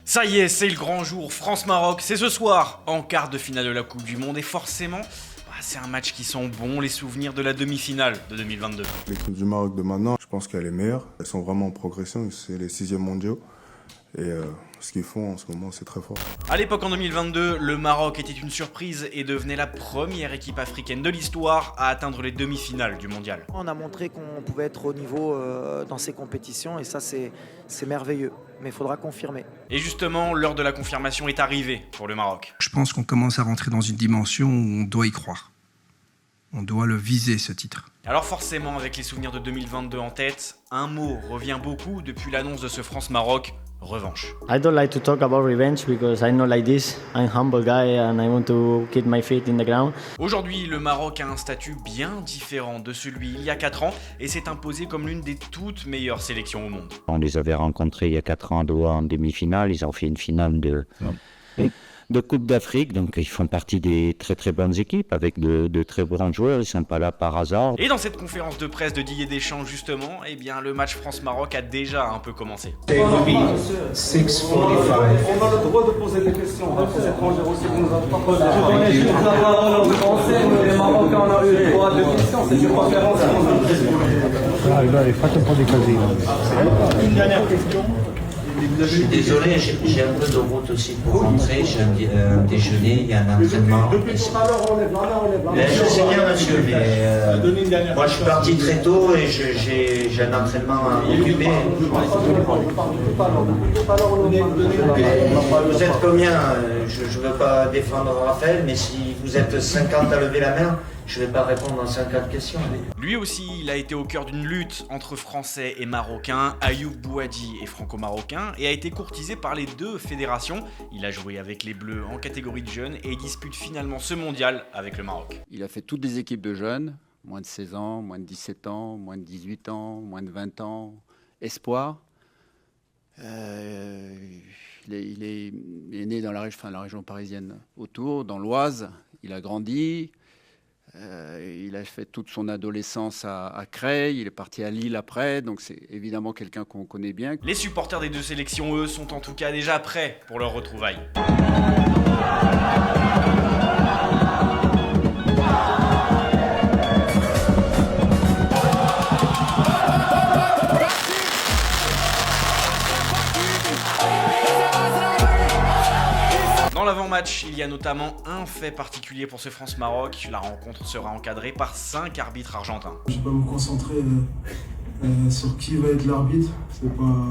Ça y est, c'est le grand jour, France-Maroc, c'est ce soir, en quart de finale de la Coupe du Monde, et forcément, c'est un match qui sent bon les souvenirs de la demi-finale de 2022. L'équipe du Maroc de maintenant, je pense qu'elle est meilleure, elles sont vraiment en progression, c'est les 6e mondiaux, et ce qu'ils font en ce moment, c'est très fort. À l'époque, en 2022, le Maroc était une surprise et devenait la première équipe africaine de l'histoire à atteindre les demi-finales du mondial. On a montré qu'on pouvait être au niveau dans ces compétitions et ça c'est merveilleux, mais il faudra confirmer. Et justement, l'heure de la confirmation est arrivée pour le Maroc. Je pense qu'on commence à rentrer dans une dimension où on doit y croire. On doit le viser, ce titre. Alors forcément, avec les souvenirs de 2022 en tête, un mot revient beaucoup depuis l'annonce de ce France-Maroc, revanche. I don't like to talk about revenge because I'm not like this. I'm a humble guy and I want to keep my feet in the ground. Aujourd'hui, le Maroc a un statut bien différent de celui il y a 4 ans et s'est imposé comme l'une des toutes meilleures sélections au monde. On les avait rencontrés il y a 4 ans en demi-finale, ils ont fait une finale de Coupe d'Afrique, donc ils font partie des très très bonnes équipes avec de très bons joueurs, ils ne sont pas là par hasard. Et dans cette conférence de presse de Didier Deschamps justement, eh bien le match France-Maroc a déjà un peu commencé. 6:45. On a le droit de poser des questions. Les étrangers aussi qui nous ont pas posé. Je donne la parole aux Français, les Marocains on a eu le droit de questions, c'est une conférence. Une dernière question. Je suis désolé, j'ai un peu de route aussi pour rentrer, j'ai un déjeuner, il y a un entraînement. Depuis tout à l'heure, on lève. Je sais bien monsieur, mais moi je suis parti très tôt et j'ai un entraînement occupé. Vous êtes combien? Je ne veux pas défendre Raphaël, mais si vous êtes 50 à lever la main, je ne vais pas répondre à 50 questions. Lui aussi, il a été au cœur d'une lutte entre Français et Marocains, Ayoub Bouhaddi est franco-marocain, et a été courtisé par les deux fédérations. Il a joué avec les Bleus en catégorie de jeunes et dispute finalement ce mondial avec le Maroc. Il a fait toutes les équipes de jeunes, moins de 16 ans, moins de 17 ans, moins de 18 ans, moins de 20 ans, espoir. Il est né dans la région parisienne autour, dans l'Oise. Il a grandi. Il a fait toute son adolescence à Creil, il est parti à Lille après, donc c'est évidemment quelqu'un qu'on connaît bien. Les supporters des deux sélections, eux, sont en tout cas déjà prêts pour leur retrouvaille. Dans l'avant-match, il y a notamment un fait particulier pour ce France-Maroc. La rencontre sera encadrée par 5 arbitres argentins. Je vais pas me concentrer sur qui va être l'arbitre. C'est pas.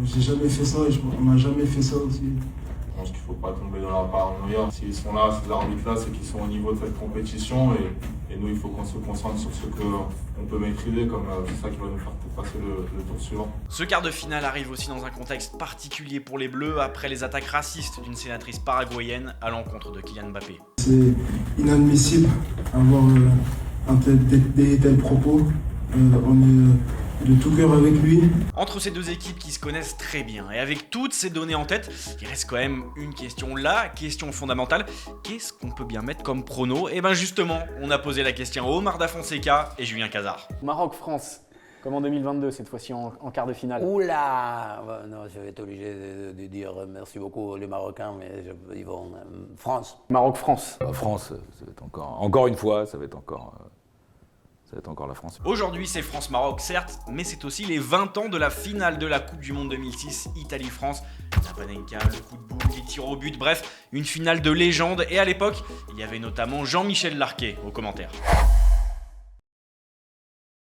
J'ai jamais fait ça et on m'a jamais fait ça aussi. Je pense qu'il ne faut pas tomber dans la paranoïa. S'ils sont là, ces arbitres-là, c'est qu'ils sont au niveau de cette compétition et nous, il faut qu'on se concentre sur ce qu'on peut maîtriser, comme c'est ça qui va nous faire passer le tour suivant. Ce quart de finale arrive aussi dans un contexte particulier pour les Bleus après les attaques racistes d'une sénatrice paraguayenne à l'encontre de Kylian Mbappé. C'est inadmissible d'avoir des tels propos. On est de tout cœur avec lui. Entre ces deux équipes qui se connaissent très bien et avec toutes ces données en tête, il reste quand même une question, la question fondamentale. Qu'est-ce qu'on peut bien mettre comme prono? Et bien justement, on a posé la question à Omar Da Fonseca et Julien Cazard. Maroc-France, comme en 2022, cette fois-ci en quart de finale. Oula, non, je vais être obligé de dire merci beaucoup les Marocains, mais ils vont France. Maroc-France. France, ça va être encore une fois, ça va être encore la France. Aujourd'hui, c'est France-Maroc, certes, mais c'est aussi les 20 ans de la finale de la Coupe du Monde 2006, Italie-France. La Panenka, le coup de boule, les tirs au but, bref, une finale de légende. Et à l'époque, il y avait notamment Jean-Michel Larquet aux commentaires.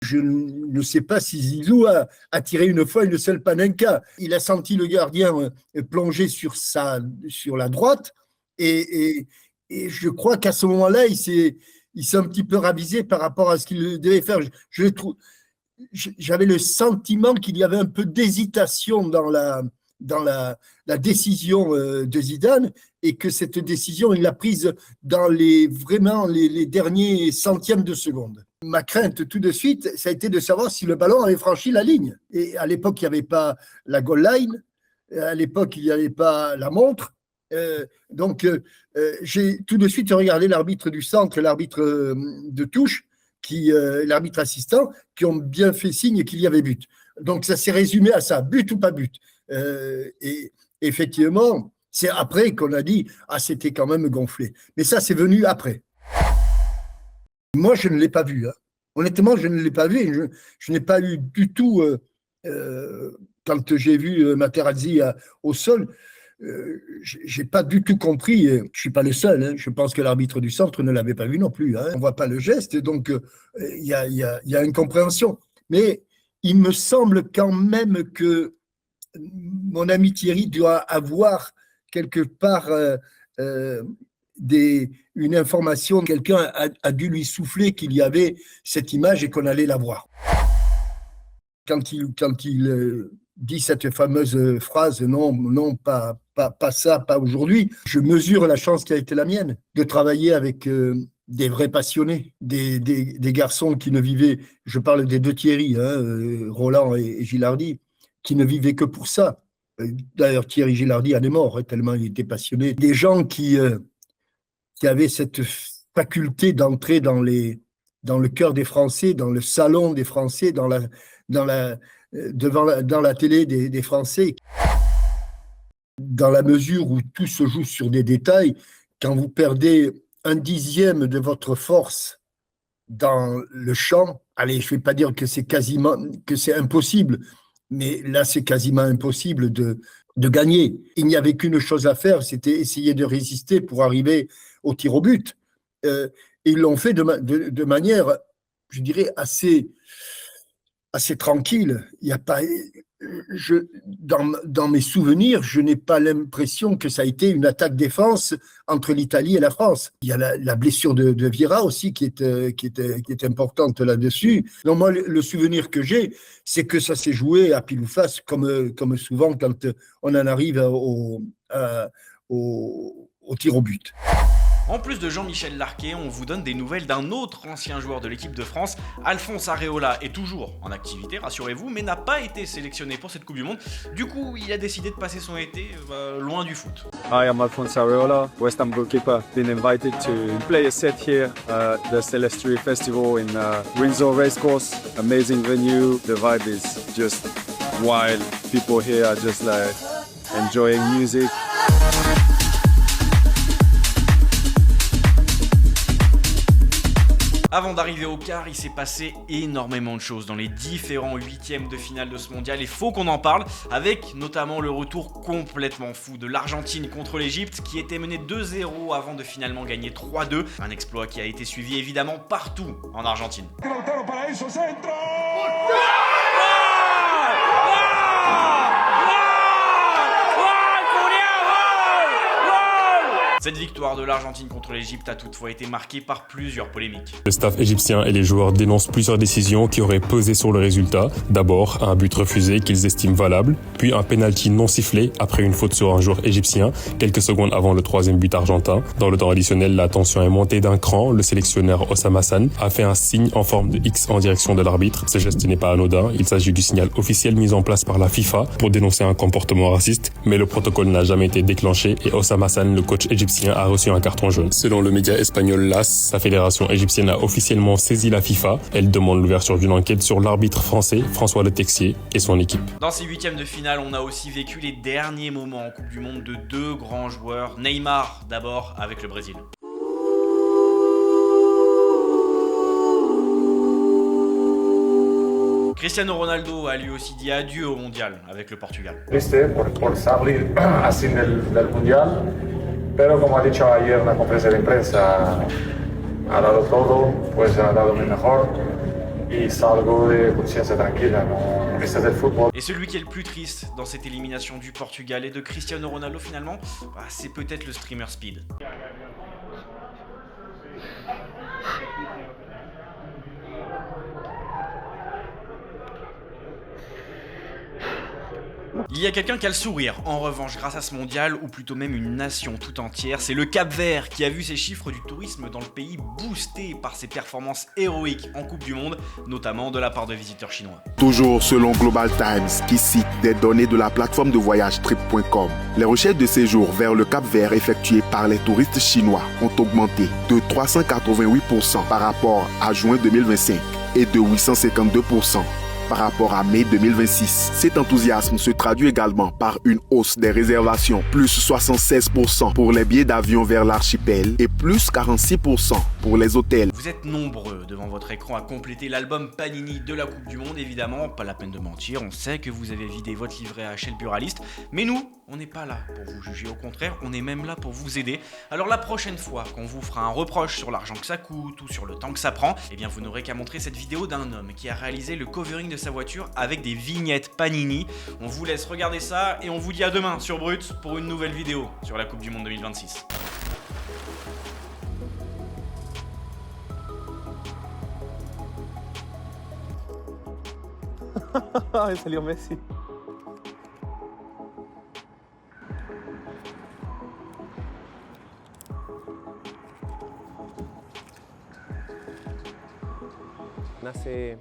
Je ne sais pas si Zizou a tiré une fois une seule Panenka. Il a senti le gardien plonger sur la droite et je crois qu'à ce moment-là, il s'est un petit peu ravisé par rapport à ce qu'il devait faire. J'avais le sentiment qu'il y avait un peu d'hésitation dans la décision de Zidane et que cette décision, il l'a prise dans les derniers centièmes de seconde. Ma crainte tout de suite, ça a été de savoir si le ballon avait franchi la ligne. Et à l'époque, il n'y avait pas la goal line, à l'époque, il n'y avait pas la montre. Donc, j'ai tout de suite regardé l'arbitre du centre, l'arbitre de touche, l'arbitre assistant, qui ont bien fait signe qu'il y avait but. Donc, ça s'est résumé à ça, but ou pas but. Et effectivement, c'est après qu'on a dit « Ah, c'était quand même gonflé ». Mais ça, c'est venu après. Moi, je ne l'ai pas vu. Hein. Honnêtement, je ne l'ai pas vu. Je n'ai pas eu du tout, quand j'ai vu Materazzi au sol, je n'ai pas du tout compris. Je ne suis pas le seul. Hein. Je pense que l'arbitre du centre ne l'avait pas vu non plus. Hein. On ne voit pas le geste, donc il y a incompréhension. Mais il me semble quand même que mon ami Thierry doit avoir quelque part une information. Quelqu'un a dû lui souffler qu'il y avait cette image et qu'on allait la voir. Quand il dit cette fameuse phrase « non, pas ça, pas aujourd'hui », je mesure la chance qui a été la mienne de travailler avec des vrais passionnés, des garçons qui ne vivaient, je parle des deux Thierry, hein, Roland et Gilardi, qui ne vivaient que pour ça. D'ailleurs, Thierry Gilardi en est mort, hein, tellement il était passionné. Des gens qui avaient cette faculté d'entrer dans le cœur des Français, dans le salon des Français, dans la télé des Français. Dans la mesure où tout se joue sur des détails, quand vous perdez 1/10 de votre force dans le champ, allez, je ne vais pas dire que c'est impossible, mais là, c'est quasiment impossible de gagner. Il n'y avait qu'une chose à faire, c'était essayer de résister pour arriver au tir au but. Ils l'ont fait de manière, je dirais, assez tranquille. Il y a pas, dans mes souvenirs, je n'ai pas l'impression que ça a été une attaque-défense entre l'Italie et la France. Il y a la blessure de Vieira aussi qui est importante là-dessus. Donc moi, le souvenir que j'ai, c'est que ça s'est joué à pile ou face, comme souvent quand on en arrive au tir au but. En plus de Jean-Michel Larquet, on vous donne des nouvelles d'un autre ancien joueur de l'équipe de France. Alphonse Areola est toujours en activité, rassurez-vous, mais n'a pas été sélectionné pour cette Coupe du Monde. Du coup, il a décidé de passer son été loin du foot. Hi, I'm Alphonse Areola, West Ham goalkeeper. Been invited to play a set here at the Celestri Festival in Windsor Racecourse. Amazing venue, the vibe is just wild. People here are just like enjoying music. Avant d'arriver au quart, il s'est passé énormément de choses dans les différents huitièmes de finale de ce mondial et faut qu'on en parle, avec notamment le retour complètement fou de l'Argentine contre l'Égypte qui était menée 2-0 avant de finalement gagner 3-2, un exploit qui a été suivi évidemment partout en Argentine. Cette victoire de l'Argentine contre l'Égypte a toutefois été marquée par plusieurs polémiques. Le staff égyptien et les joueurs dénoncent plusieurs décisions qui auraient pesé sur le résultat. D'abord, un but refusé qu'ils estiment valable, puis un penalty non sifflé après une faute sur un joueur égyptien, quelques secondes avant le troisième but argentin. Dans le temps additionnel, la tension est montée d'un cran. Le sélectionneur Osama Hassan a fait un signe en forme de X en direction de l'arbitre. Ce geste n'est pas anodin. Il s'agit du signal officiel mis en place par la FIFA pour dénoncer un comportement raciste. Mais le protocole n'a jamais été déclenché et Osama Hassan, le coach égyptien, a reçu un carton jaune. Selon le média espagnol LAS, la fédération égyptienne a officiellement saisi la FIFA. Elle demande l'ouverture d'une enquête sur l'arbitre français François Le Texier et son équipe. Dans ces huitièmes de finale, on a aussi vécu les derniers moments en Coupe du Monde de deux grands joueurs. Neymar d'abord avec le Brésil. Cristiano Ronaldo a lui aussi dit adieu au mondial avec le Portugal. Triste por salir así del mundial. Pero como ha dicho ayer en la conferencia de prensa, ha dado todo, pues ha dado mi mejor y salgo de conciencia tranquila, ¿no? Este es el fútbol. Et celui qui est le plus triste dans cette élimination du Portugal et de Cristiano Ronaldo finalement, c'est peut-être le streamer Speed. Il y a quelqu'un qui a le sourire, en revanche, grâce à ce mondial, ou plutôt même une nation tout entière, c'est le Cap-Vert qui a vu ses chiffres du tourisme dans le pays boostés par ses performances héroïques en Coupe du Monde, notamment de la part de visiteurs chinois. Toujours selon Global Times, qui cite des données de la plateforme de voyage Trip.com, les recherches de séjour vers le Cap-Vert effectuées par les touristes chinois ont augmenté de 388% par rapport à juin 2025 et de 852% par rapport à mai 2026. Cet enthousiasme se traduit également par une hausse des réservations, plus 76% pour les billets d'avion vers l'archipel et plus 46% pour les hôtels. Vous êtes nombreux devant votre écran à compléter l'album Panini de la Coupe du Monde, évidemment, pas la peine de mentir, on sait que vous avez vidé votre livret à chez le buraliste, mais nous, on n'est pas là pour vous juger, au contraire, on est même là pour vous aider. Alors la prochaine fois qu'on vous fera un reproche sur l'argent que ça coûte ou sur le temps que ça prend, eh bien vous n'aurez qu'à montrer cette vidéo d'un homme qui a réalisé le covering de sa voiture avec des vignettes Panini. On vous laisse regarder ça et on vous dit à demain sur Brut pour une nouvelle vidéo sur la Coupe du Monde 2026. Salió Messi. Nace